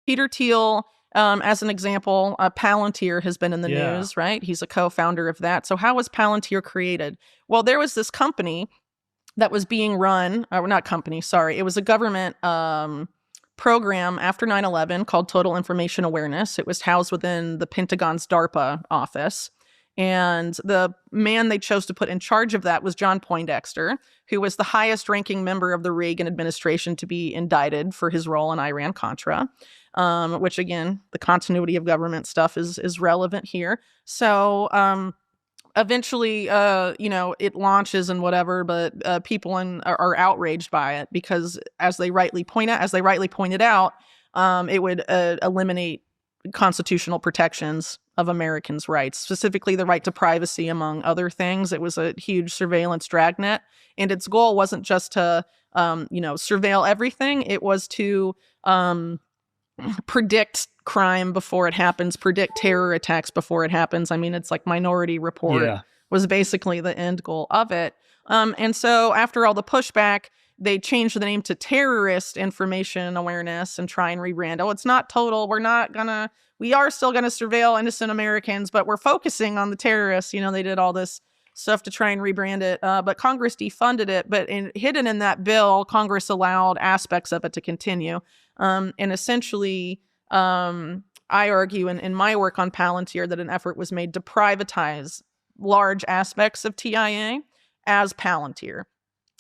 Peter Thiel, as an example, Palantir has been in the Yeah. news, right? He's a co-founder of that. So how was Palantir created? Well, there was this company that was being run, or not company, sorry, it was a government program after 9/11 called Total Information Awareness. It was housed within the Pentagon's DARPA office. And the man they chose to put in charge of that was John Poindexter, who was the highest ranking member of the Reagan administration to be indicted for his role in Iran Contra, which, again, the continuity of government stuff is relevant here. So, eventually, it launches and whatever, but people are outraged by it because, as they rightly pointed out, it would eliminate constitutional protections of Americans' rights, specifically the right to privacy, among other things. It was a huge surveillance dragnet, and its goal wasn't just to, surveil everything. It was to predict crime before it happens, predict terror attacks before it happens. I mean, it's like Minority Report Yeah. was basically the end goal of it. And so after all the pushback, they changed the name to Terrorist Information Awareness and try and rebrand. Oh, it's not total. We are still gonna surveil innocent Americans, but we're focusing on the terrorists. They did all this stuff to try and rebrand it, but Congress defunded it. But hidden in that bill, Congress allowed aspects of it to continue. And essentially, I argue in my work on Palantir that an effort was made to privatize large aspects of TIA as Palantir.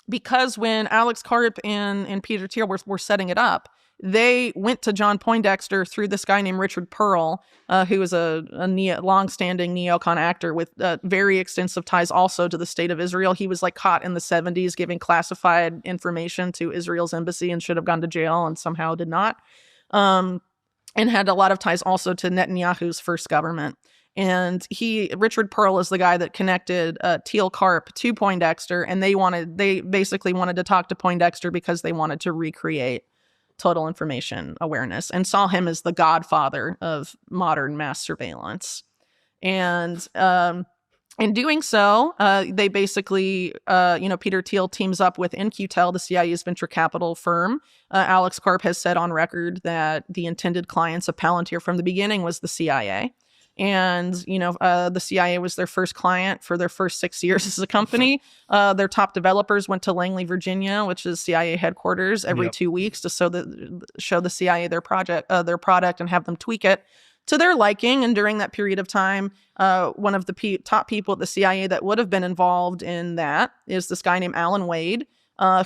Because when Alex Karp and Peter Thiel were setting it up, they went to John Poindexter through this guy named Richard Pearl, who was a long-standing neocon actor with very extensive ties also to the state of Israel. He was caught in the 70s giving classified information to Israel's embassy and should have gone to jail and somehow did not. And had a lot of ties also to Netanyahu's first government. And Richard Pearl is the guy that connected Thiel Karp to Poindexter, and they basically wanted to talk to Poindexter because they wanted to recreate total information awareness and saw him as the godfather of modern mass surveillance. And in doing so, they basically, Peter Thiel teams up with In-Q-Tel, the CIA's venture capital firm. Alex Karp has said on record that the intended clients of Palantir from the beginning was the CIA. And, the CIA was their first client for their first 6 years as a company. Their top developers went to Langley, Virginia, which is CIA headquarters, every Yep. 2 weeks to show the CIA their product and have them tweak it to their liking. And during that period of time, one of the top people at the CIA that would have been involved in that is this guy named Alan Wade,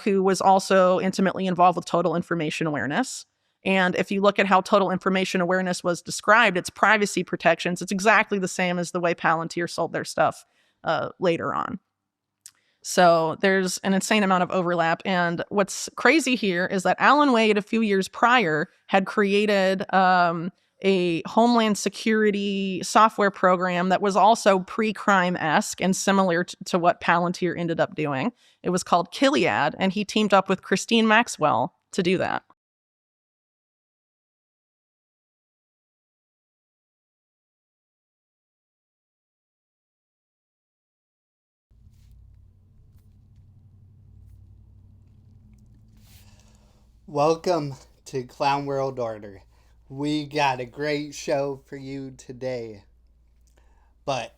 who was also intimately involved with total information awareness. And if you look at how total information awareness was described, its privacy protections, it's exactly the same as the way Palantir sold their stuff later on. So there's an insane amount of overlap. And what's crazy here is that Alan Wade, a few years prior, had created a Homeland Security software program that was also pre-crime-esque and similar to what Palantir ended up doing. It was called Kiliad, and he teamed up with Christine Maxwell to do that. Welcome to Clown World Order. We got a great show for you today. But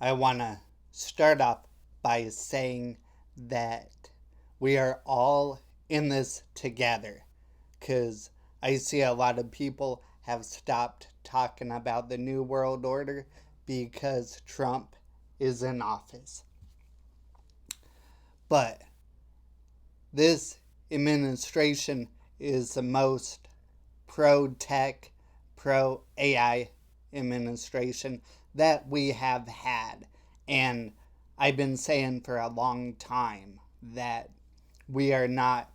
I want to start off by saying that we are all in this together. Because I see a lot of people have stopped talking about the New World Order because Trump is in office. But this administration is the most pro tech, pro AI administration that we have had. And I've been saying for a long time that we are not,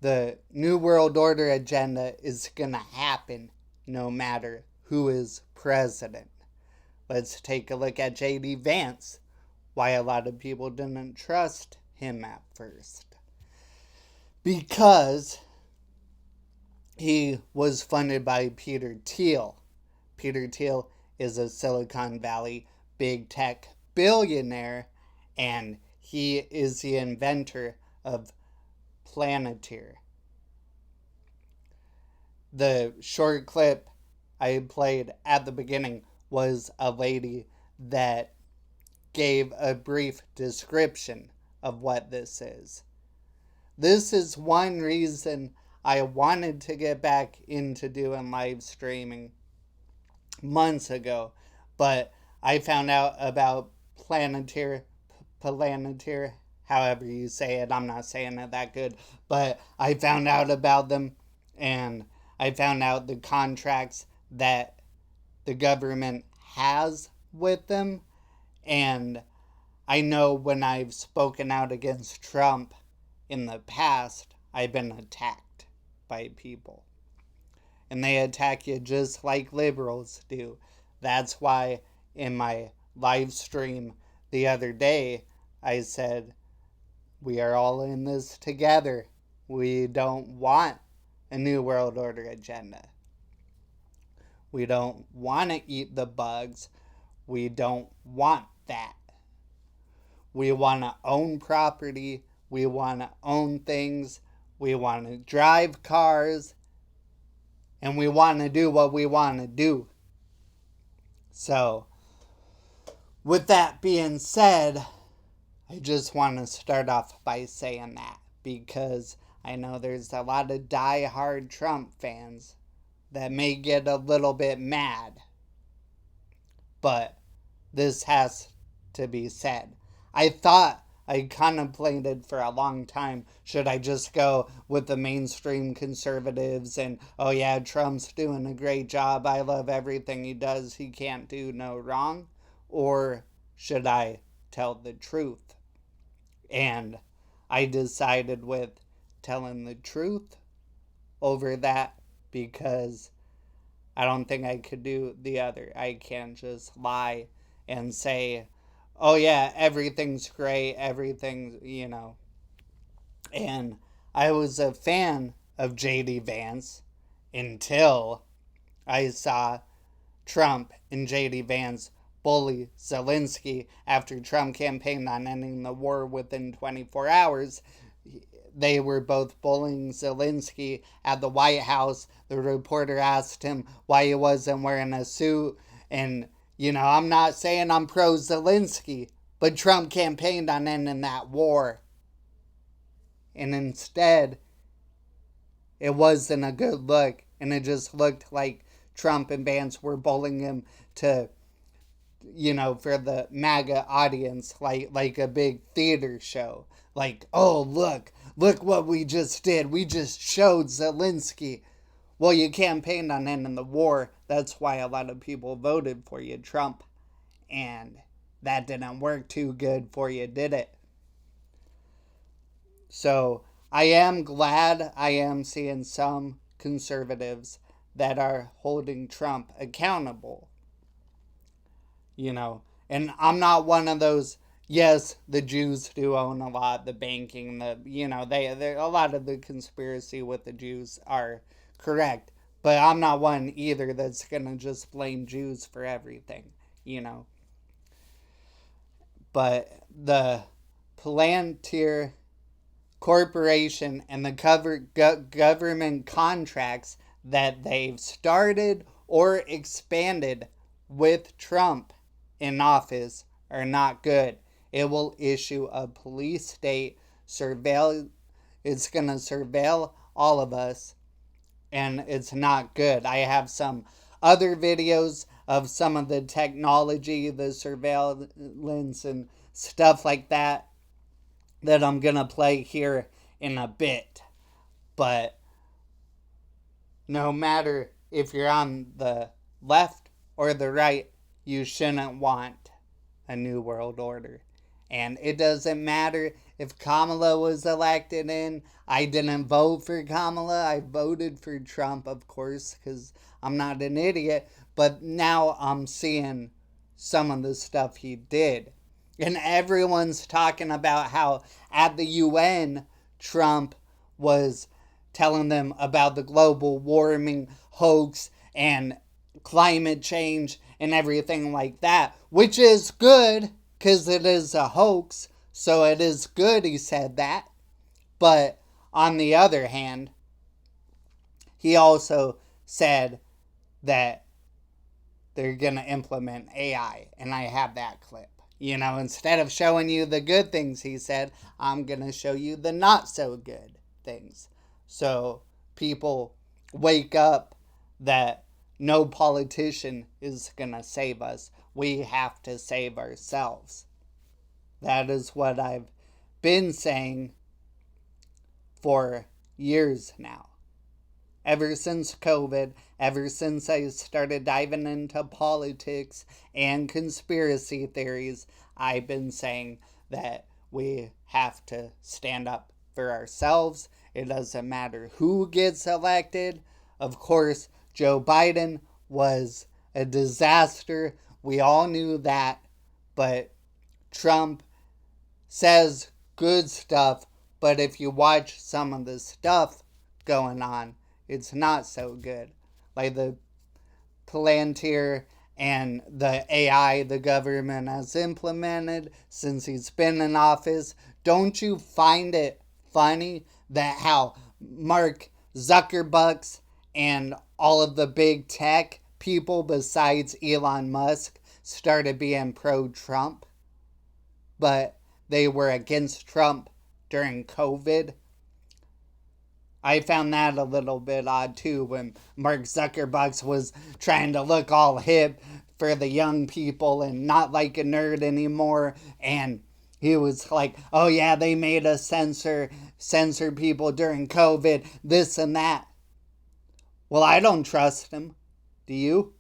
the New World Order agenda is going to happen no matter who is president. Let's take a look at J.D. Vance, why a lot of people didn't trust him at first. Because he was funded by Peter Thiel. Peter Thiel is a Silicon Valley big tech billionaire, and he is the inventor of Palantir. The short clip I played at the beginning was a lady that gave a brief description of what this is. This is one reason I wanted to get back into doing live streaming months ago, but I found out about Palantir, however you say it. I'm not saying it that good, but I found out about them, and I found out the contracts that the government has with them, and I know when I've spoken out against Trump in the past, I've been attacked by people. And they attack you just like liberals do. That's why in my live stream the other day, I said, we are all in this together. We don't want a New World Order agenda. We don't want to eat the bugs. We don't want that. We want to own property. We want to own things. We want to drive cars. And we want to do what we want to do. So, with that being said, I just want to start off by saying that because I know there's a lot of die-hard Trump fans that may get a little bit mad. But this has to be said. I contemplated for a long time, should I just go with the mainstream conservatives and, oh yeah, Trump's doing a great job, I love everything he does, he can't do no wrong? Or should I tell the truth? And I decided with telling the truth over that because I don't think I could do the other. I can't just lie and say, oh yeah, everything's great, everything's, And I was a fan of J.D. Vance until I saw Trump and J.D. Vance bully Zelensky after Trump campaigned on ending the war within 24 hours. They were both bullying Zelensky at the White House. The reporter asked him why he wasn't wearing a suit. And, I'm not saying I'm pro Zelensky, but Trump campaigned on ending that war. And instead, it wasn't a good look. And it just looked like Trump and Vance were bullying him to, for the MAGA audience, like a big theater show. Like, oh, look what we just did. We just showed Zelensky. Well, you campaigned on ending the war. That's why a lot of people voted for you, Trump. And that didn't work too good for you, did it? So I am glad I am seeing some conservatives that are holding Trump accountable. And I'm not one of those. Yes, the Jews do own a lot, the banking, they a lot of the conspiracy with the Jews are correct. But I'm not one either that's going to just blame Jews for everything, But the Palantir Corporation and the government contracts that they've started or expanded with Trump in office are not good. It will issue a police state surveil. It's going to surveil all of us, and it's not good. I have some other videos of some of the technology, the surveillance and stuff like that I'm going to play here in a bit. But no matter if you're on the left or the right, you shouldn't want a new world order. And it doesn't matter if Kamala was elected in. I didn't vote for Kamala. I voted for Trump, of course, because I'm not an idiot. But now I'm seeing some of the stuff he did. And everyone's talking about how at the UN, Trump was telling them about the global warming hoax and climate change and everything like that, which is good because it is a hoax. So it is good he said that. But on the other hand, he also said that they're going to implement AI, and I have that clip. Instead of showing you the good things he said, I'm going to show you the not so good things. So people wake up that no politician is going to save us. We have to save ourselves. That is what I've been saying for years now. Ever since COVID, ever since I started diving into politics and conspiracy theories, I've been saying that we have to stand up for ourselves. It doesn't matter who gets elected. Of course, Joe Biden was a disaster. We all knew that. But Trump says good stuff. But if you watch some of the stuff going on, it's not so good. Like the Palantir and the AI the government has implemented since he's been in office. Don't you find it funny that how Mark Zuckerbucks and all of the big tech people besides Elon Musk started being pro-Trump, but they were against Trump during COVID? I found that a little bit odd too when Mark Zuckerbucks was trying to look all hip for the young people and not like a nerd anymore, and he was like, oh yeah, they made us censor people during COVID, this and that. Well, I don't trust him. Do you?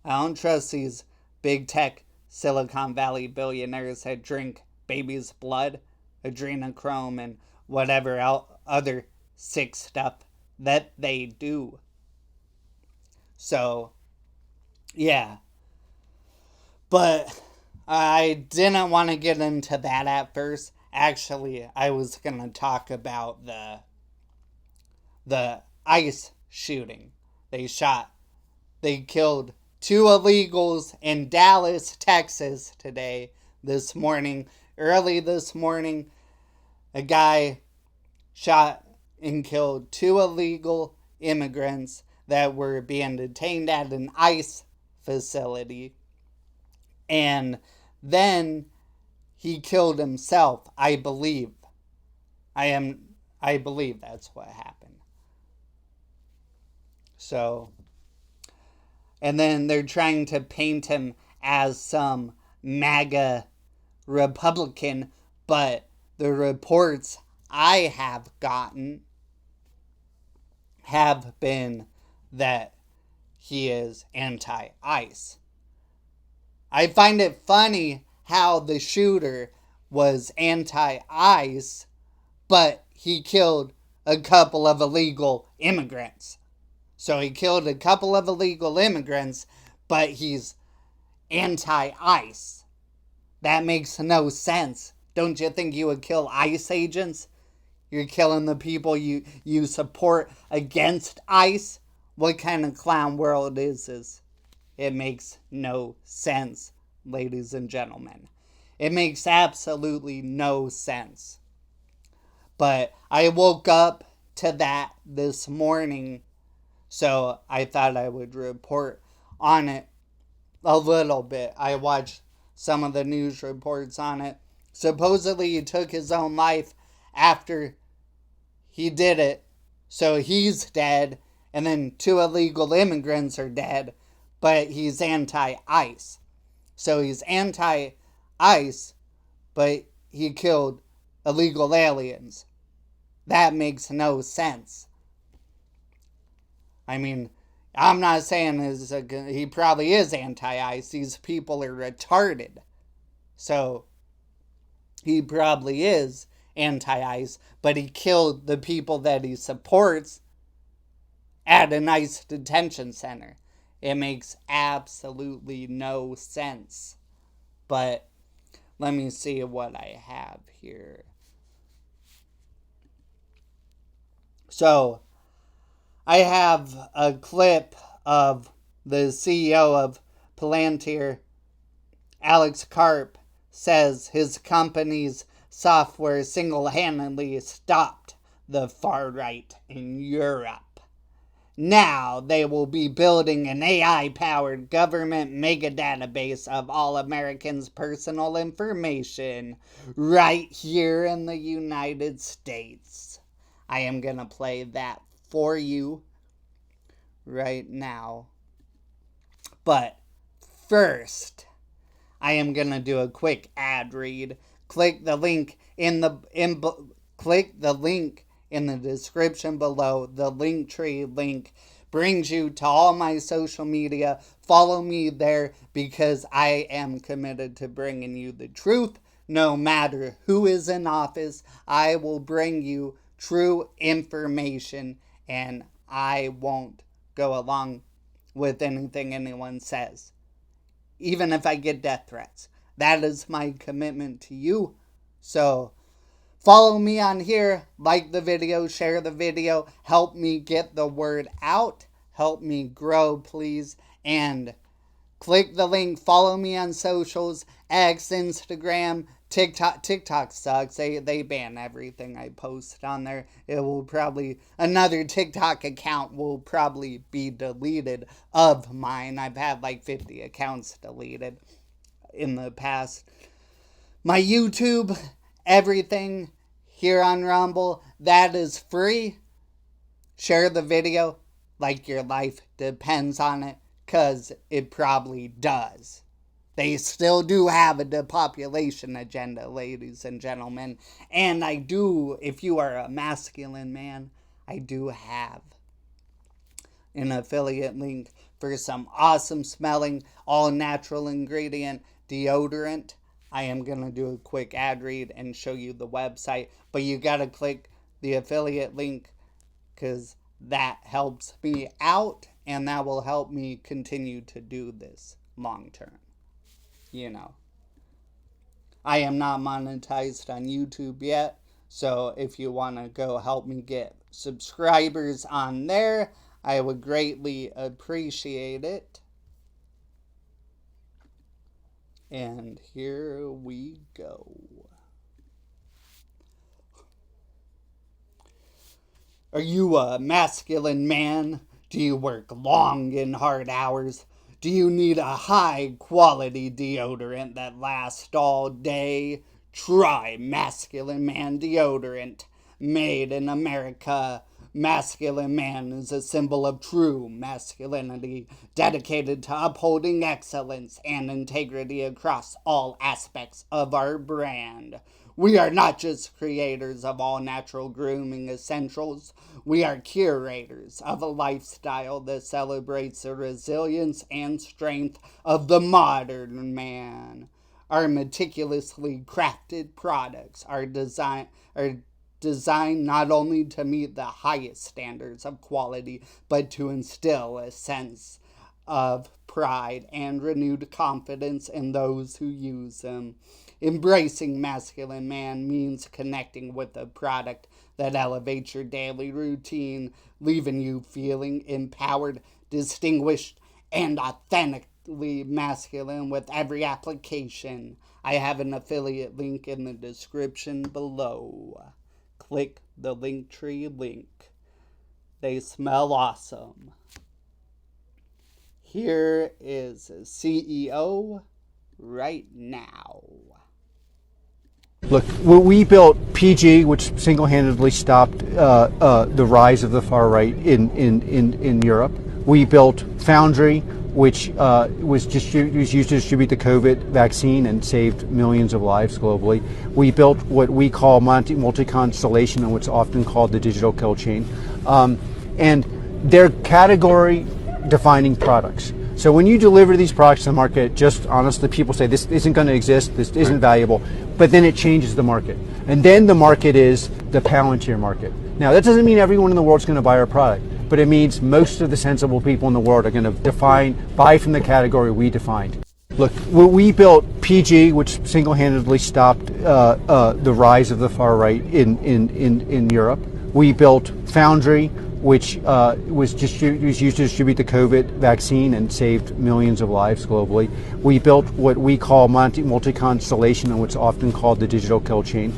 I don't trust these big tech Silicon Valley billionaires that drink baby's blood, adrenochrome, and whatever other sick stuff that they do. So, yeah. But I didn't want to get into that at first. Actually, I was going to talk about the ICE shooting. They killed 2 illegals in Dallas, Texas today, this morning. Early this morning, a guy shot and killed 2 illegal immigrants that were being detained at an ICE facility. And then he killed himself, I believe. I believe that's what happened. So, and then they're trying to paint him as some MAGA Republican, but the reports I have gotten have been that he is anti-ICE. I find it funny how the shooter was anti-ICE, but he killed a couple of illegal immigrants. So he killed a couple of illegal immigrants, but he's anti-ICE. That makes no sense. Don't you think you would kill ICE agents? You're killing the people you support against ICE? What kind of clown world is this? It makes no sense, ladies and gentlemen. It makes absolutely no sense. But I woke up to that this morning, so I thought I would report on it a little bit. I watched some of the news reports on it. Supposedly he took his own life after he did it, so he's dead, and then 2 illegal immigrants are dead, but he's anti-ICE. So he's anti-ICE, but he killed illegal aliens. That makes no sense. I mean, I'm not saying he probably is anti-ICE. These people are retarded. So he probably is anti-ICE, but he killed the people that he supports at an ICE detention center. It makes absolutely no sense. But let me see what I have here. So, I have a clip of the CEO of Palantir, Alex Karp, says his company's software single-handedly stopped the far right in Europe. Now they will be building an AI-powered government mega database of all Americans' personal information right here in the United States. I am going to play that for you right now. But first, I am going to do a quick ad read. Click the link in the description below. The Linktree link brings you to all my social media. Follow me there because I am committed to bringing you the truth. No matter who is in office, I will bring you true information, and I won't go along with anything anyone says, even if I get death threats. That is my commitment to you. So follow me on here, like the video, share the video, help me get the word out, help me grow, please, and click the link, follow me on socials, X, Instagram, TikTok. TikTok sucks. They ban everything I post on there. It will probably, another TikTok account will probably be deleted of mine. I've had like 50 accounts deleted in the past. My YouTube, everything here on Rumble, that is free. Share the video like your life depends on it, because it probably does. They still do have a depopulation agenda, ladies and gentlemen. And I do, if you are a masculine man, I do have an affiliate link for some awesome smelling, all natural ingredient deodorant. I am going to do a quick ad read and show you the website. But you got to click the affiliate link because that helps me out. And that will help me continue to do this long term. You know, I am not monetized on YouTube yet, so if you want to go help me get subscribers on there, I would greatly appreciate it. And here we go. Are you a masculine man? Do you work long and hard hours? Do you need a high-quality deodorant that lasts all day? Try Masculine Man Deodorant. Made in America, Masculine Man is a symbol of true masculinity, dedicated to upholding excellence and integrity across all aspects of our brand. We are not just creators of all natural grooming essentials. We are curators of a lifestyle that celebrates the resilience and strength of the modern man. Our meticulously crafted products are designed not only to meet the highest standards of quality, but to instill a sense of pride and renewed confidence in those who use them. Embracing Masculine Man means connecting with a product that elevates your daily routine, leaving you feeling empowered, distinguished, and authentically masculine with every application. I have an affiliate link in the description below. Click the Linktree link. They smell awesome. Here is CEO right now. Look, we built PG, which single-handedly stopped the rise of the far right in Europe. We built Foundry, which was used to distribute the COVID vaccine and saved millions of lives globally. We built what we call multi-constellation, and what's often called the digital kill chain. And they're category-defining products. So when you deliver these products to the market, just honestly, people say this isn't going to exist, this isn't valuable, but then it changes the market. And then the market is the Palantir market. Now, that doesn't mean everyone in the world is going to buy our product, but it means most of the sensible people in the world are going to buy from the category we defined. Look, we built PG, which single-handedly stopped the rise of the far right in Europe. We built Foundry, which was used to distribute the COVID vaccine and saved millions of lives globally. We built what we call multi-constellation, and what's often called the digital kill chain.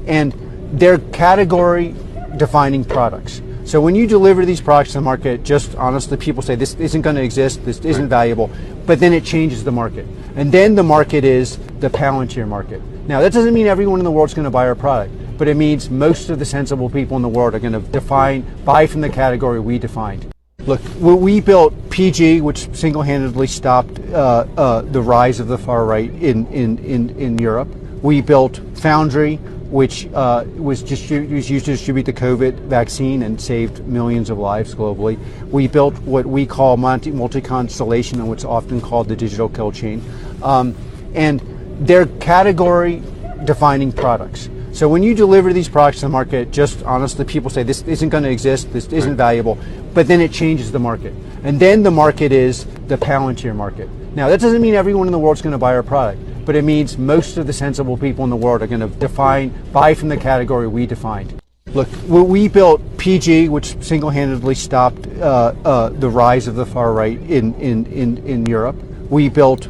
And they're category defining products. So when you deliver these products to the market, just honestly, people say this isn't going to exist, this isn't valuable, but then it changes the market. And then the market is the Palantir market. Now, that doesn't mean everyone in the world is going to buy our product, but it means most of the sensible people in the world are going to buy from the category we defined. Look, we built PG, which single-handedly stopped the rise of the far right in Europe. We built Foundry, which was used to distribute the COVID vaccine and saved millions of lives globally. We built what we call multi-constellation, and what's often called the digital kill chain. And they're category defining products. So when you deliver these products to the market, just honestly, people say this isn't going to exist, this isn't valuable, but then it changes the market. And then the market is the Palantir market. Now, that doesn't mean everyone in the world is going to buy our product, but it means most of the sensible people in the world are going to buy from the category we defined. Look, we built PG, which single-handedly stopped the rise of the far right in Europe. We built.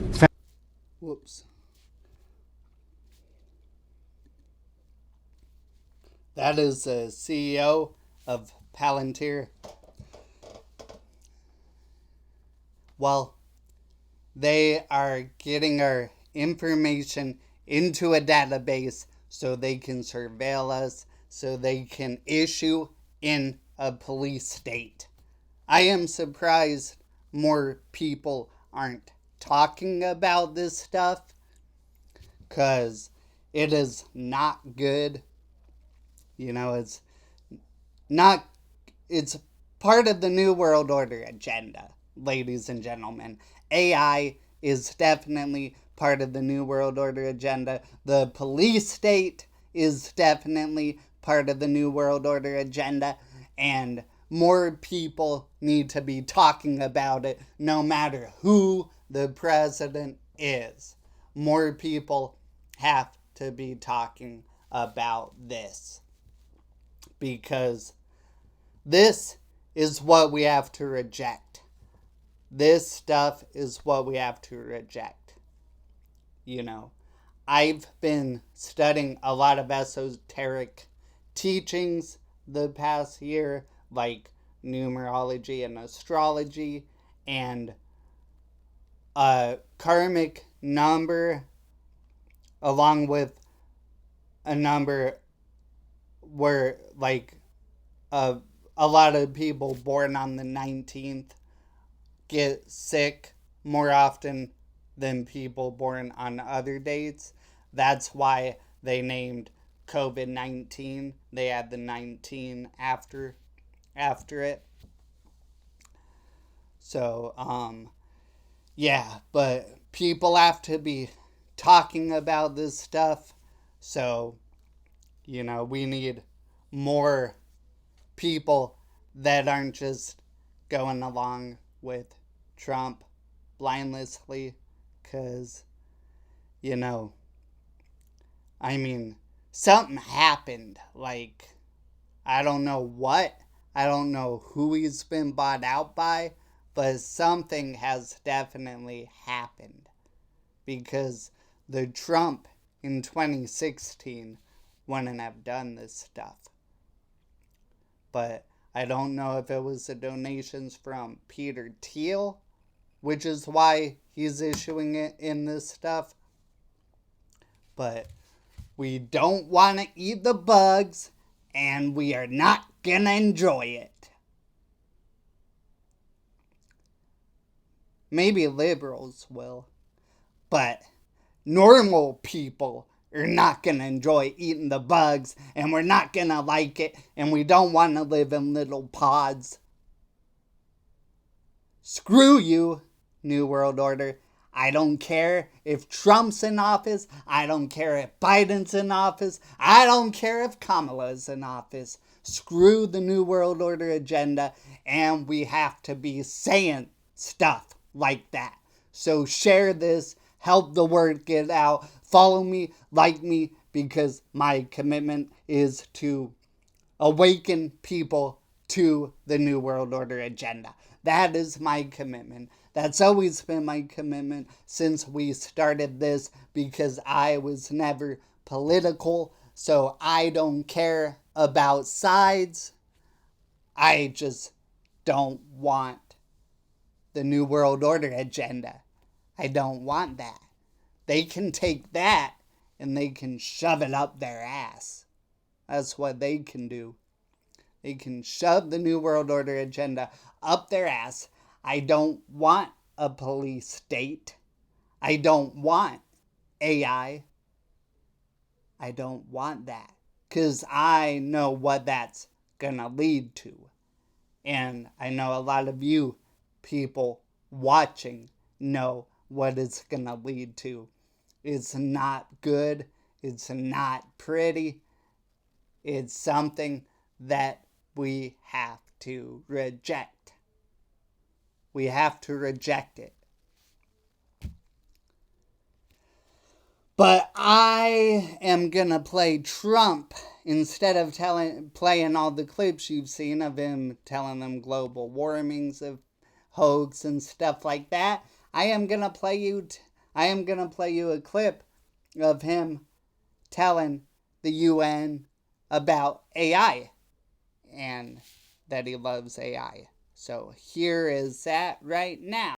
Whoops. That is the CEO of Palantir. Well, they are getting our information into a database so they can surveil us, so they can issue in a police state. I am surprised more people aren't talking about this stuff, because it is not good. You know, it's part of the New World Order agenda, ladies and gentlemen. AI is definitely part of the New World Order agenda. The police state is definitely part of the New World Order agenda. And more people need to be talking about it, no matter who the president is. More people have to be talking about this, because this is what we have to reject. This stuff is what we have to reject. You know, I've been studying a lot of esoteric teachings the past year, like numerology and astrology, and a karmic number, along with a number where, like, a lot of people born on the 19th get sick more often than people born on other dates. That's why they named COVID-19. They had the 19 after it. So, yeah, but people have to be talking about this stuff. So, you know, we need more people that aren't just going along with Trump blindlessly, because, you know, I mean, something happened. Like, I don't know what, I don't know who he's been bought out by, but something has definitely happened, because the Trump in 2016 wouldn't have done this stuff. But I don't know if it was the donations from Peter Thiel, which is why he's issuing it in this stuff. But we don't want to eat the bugs, and we are not going to enjoy it. Maybe liberals will, but normal people are not going to enjoy eating the bugs, and we're not going to like it, and we don't want to live in little pods. Screw you, New World Order. I don't care if Trump's in office. I don't care if Biden's in office. I don't care if Kamala's in office. Screw the New World Order agenda, and we have to be saying stuff like that. So share this, help the word get out, follow me, like me, because my commitment is to awaken people to the New World Order agenda. That is my commitment. That's always been my commitment since we started this, because I was never political. So I don't care about sides. I just don't want the New World Order agenda. I don't want that. They can take that and they can shove it up their ass. That's what they can do. They can shove the New World Order agenda up their ass. I don't want a police state. I don't want AI. I don't want that. Because I know what that's going to lead to. And I know a lot of you people watching know what it's going to lead to. It's not good. It's not pretty. It's something that we have to reject. We have to reject it. But I am going to play Trump instead of playing all the clips you've seen of him telling them global warming's a hoax and stuff like that. I am going to play you a clip of him telling the UN about AI and that he loves AI. So here is that right now.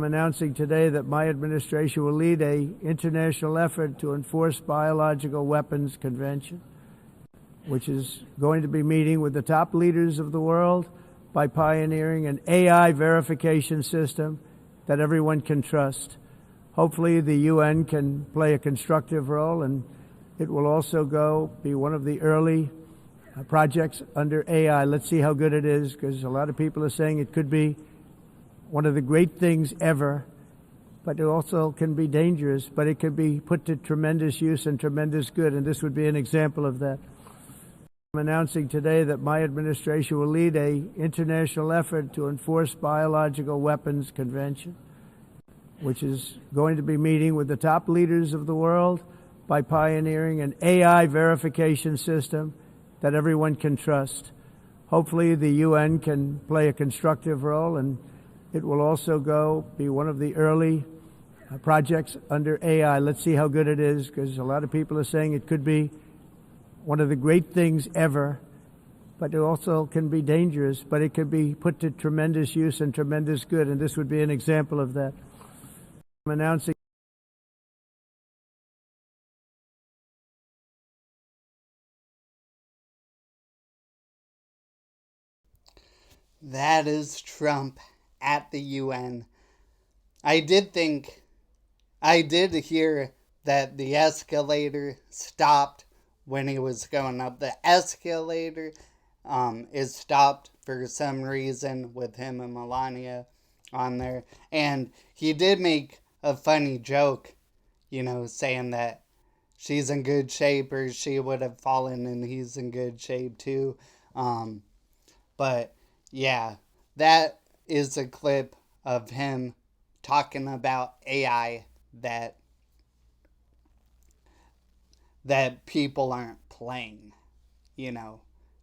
I'm announcing today that my administration will lead an international effort to enforce biological weapons convention, which is going to be meeting with the top leaders of the world by pioneering an AI verification system that everyone can trust. Hopefully the UN can play a constructive role, and it will also be one of the early projects under AI. Let's see how good it is, because a lot of people are saying it could be one of the great things ever, but it also can be dangerous, but it could be put to tremendous use and tremendous good, and this would be an example of that. I'm announcing today that my administration will lead an international effort to enforce biological weapons convention, which is going to be meeting with the top leaders of the world by pioneering an AI verification system that everyone can trust. Hopefully the UN can play a constructive role, and it will also be one of the early projects under AI. Let's see how good it is, because a lot of people are saying it could be one of the great things ever, but it also can be dangerous, but it could be put to tremendous use and tremendous good, and this would be an example of that. I'm announcing That is Trump at the UN. I did hear that the escalator stopped when he was going up. The escalator is stopped for some reason with him and Melania on there. And he did make a funny joke, saying that she's in good shape, or she would have fallen, and he's in good shape too. But yeah, that is a clip of him talking about AI that people aren't playing. You know,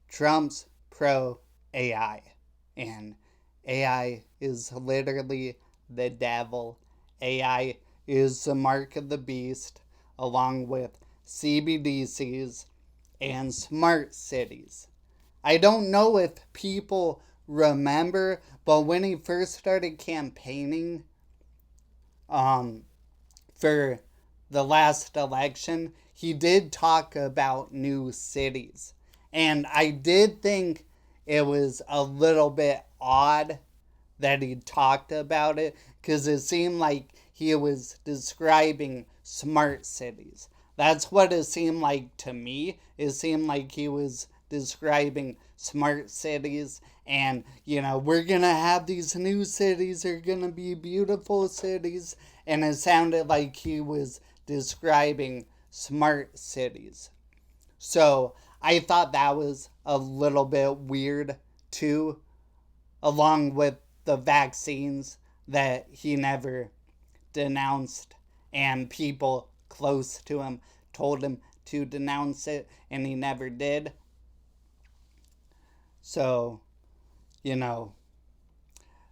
Trump's pro AI, and AI is literally the devil. AI is the mark of the beast, along with CBDCs and smart cities. I don't know if people remember, but when he first started campaigning for the last election, he did talk about new cities. And I did think it was a little bit odd that he talked about it, because it seemed like he was describing smart cities. That's what it seemed like to me. It seemed like he was describing smart cities, and we're gonna have these new cities, they're gonna be beautiful cities, and it sounded like he was describing smart cities. So I thought that was a little bit weird too, along with the vaccines that he never denounced, and people close to him told him to denounce it, and he never did. So,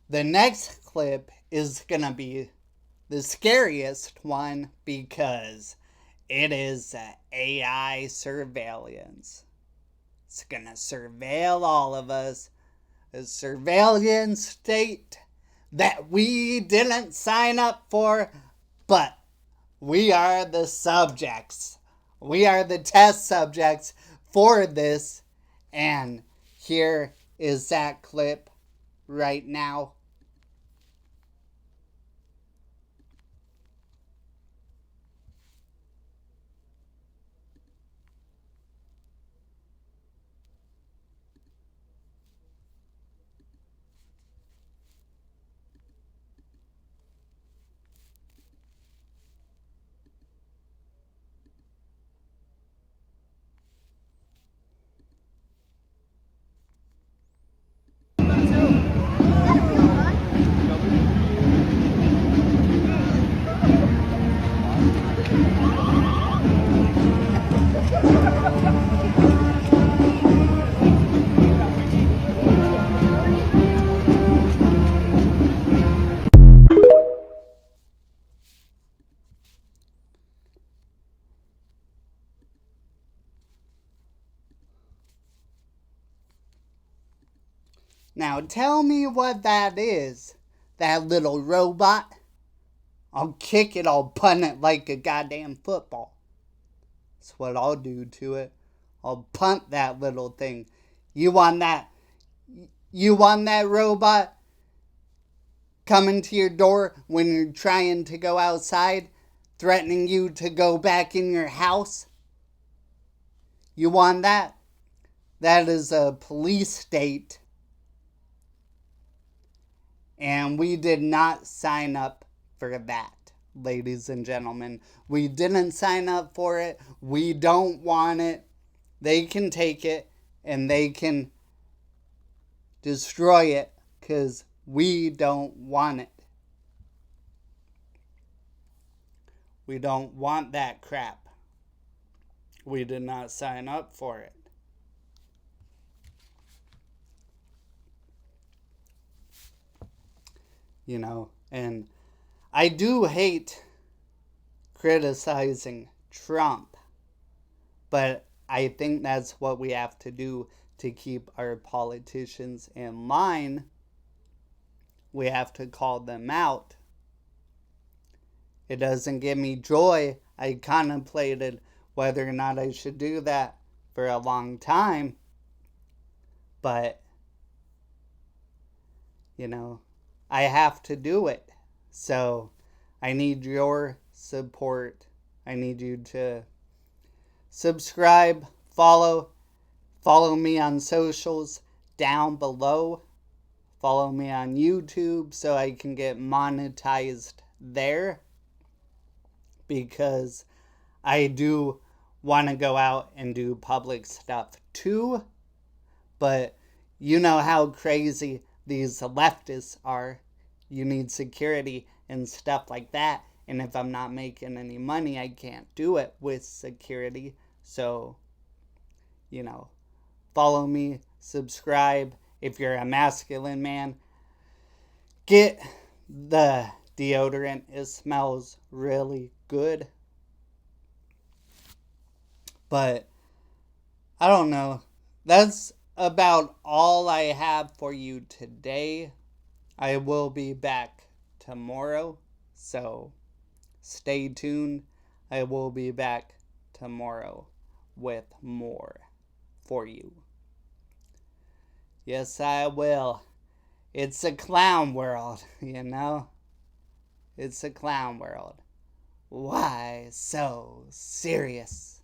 the next clip is gonna be the scariest one, because it is AI surveillance. It's gonna surveil all of us. A surveillance state that we didn't sign up for, but we are the subjects. We are the test subjects for this. And here is that clip right now. Now tell me what that is. That little robot. I'll kick it, I'll punt it like a goddamn football. That's what I'll do to it. I'll punt that little thing. You want that? You want that robot coming to your door when you're trying to go outside, threatening you to go back in your house? You want that? That is a police state. And we did not sign up for that, ladies and gentlemen. We didn't sign up for it. We don't want it. They can take it and they can destroy it, because we don't want it. We don't want that crap. We did not sign up for it. And I do hate criticizing Trump, but I think that's what we have to do to keep our politicians in line. We have to call them out. It doesn't give me joy. I contemplated whether or not I should do that for a long time, but I have to do it. So I need your support. I need you to subscribe, follow me on socials down below. Follow me on YouTube so I can get monetized there, because I do want to go out and do public stuff too, but you know how crazy these leftists are. You need security and stuff like that, and if I'm not making any money, I can't do it with security. So, follow me, subscribe. If you're a masculine man, get the deodorant. It smells really good. But I don't know. That's about all I have for you today. I will be back tomorrow, so stay tuned. I will be back tomorrow with more for you. Yes, I will. It's a clown world, It's a clown world. Why so serious?